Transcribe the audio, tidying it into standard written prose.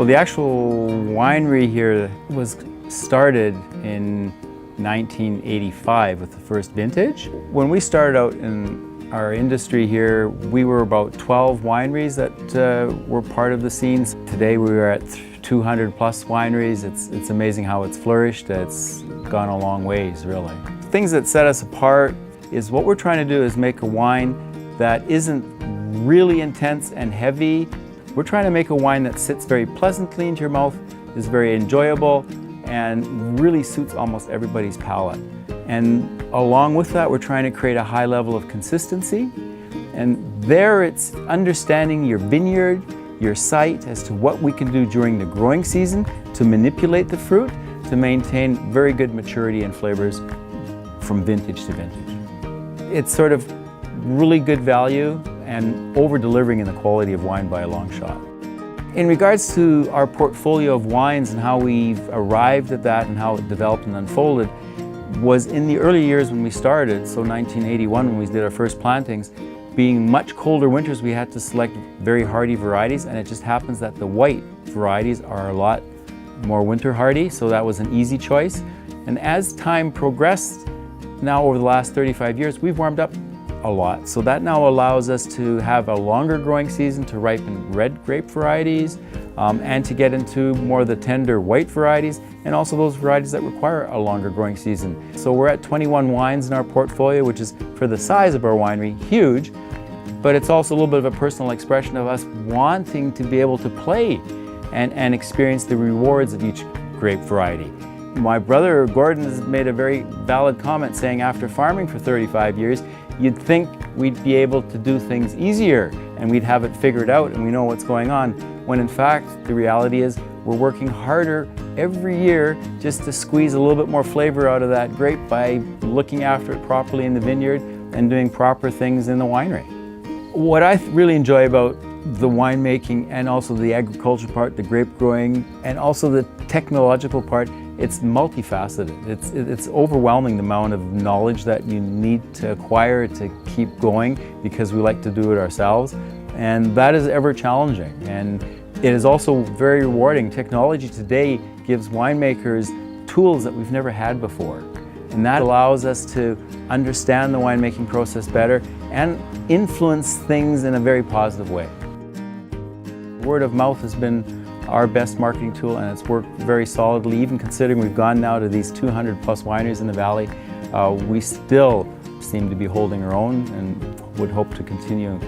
Well, the actual winery here was started in 1985 with the first vintage. When we started out in our industry here, we were about 12 wineries that were part of the scenes. Today we are at 200 plus wineries. It's amazing how it's flourished. It's gone a long ways, really. Things that set us apart is what we're trying to do is make a wine that isn't really intense and heavy. We're trying to make a wine that sits very pleasantly into your mouth, is very enjoyable, and really suits almost everybody's palate. And along with that, we're trying to create a high level of consistency. And there it's understanding your vineyard, your site, as to what we can do during the growing season to manipulate the fruit, to maintain very good maturity and flavors from vintage to vintage. It's sort of really good value and over-delivering in the quality of wine by a long shot. In regards to our portfolio of wines and how we've arrived at that and how it developed and unfolded, was in the early years when we started, so 1981 when we did our first plantings, being much colder winters, we had to select very hardy varieties, and it just happens that the white varieties are a lot more winter hardy, so that was an easy choice. And as time progressed, now over the last 35 years, we've warmed up a lot. So that now allows us to have a longer growing season to ripen red grape varieties and to get into more of the tender white varieties and also those varieties that require a longer growing season. So we're at 21 wines in our portfolio, which is, for the size of our winery, huge, but it's also a little bit of a personal expression of us wanting to be able to play and experience the rewards of each grape variety. My brother Gordon has made a very valid comment saying after farming for 35 years, you'd think we'd be able to do things easier and we'd have it figured out and we know what's going on, when in fact the reality is we're working harder every year just to squeeze a little bit more flavor out of that grape by looking after it properly in the vineyard and doing proper things in the winery. What I really enjoy about the winemaking and also the agriculture part, the grape growing, and also the technological part, it's multifaceted. It's overwhelming the amount of knowledge that you need to acquire to keep going because we like to do it ourselves. And that is ever challenging. And it is also very rewarding. Technology today gives winemakers tools that we've never had before. And that allows us to understand the winemaking process better and influence things in a very positive way. Word of mouth has been our best marketing tool, and it's worked very solidly. Even considering we've gone now to these 200 plus wineries in the valley, we still seem to be holding our own and would hope to continue.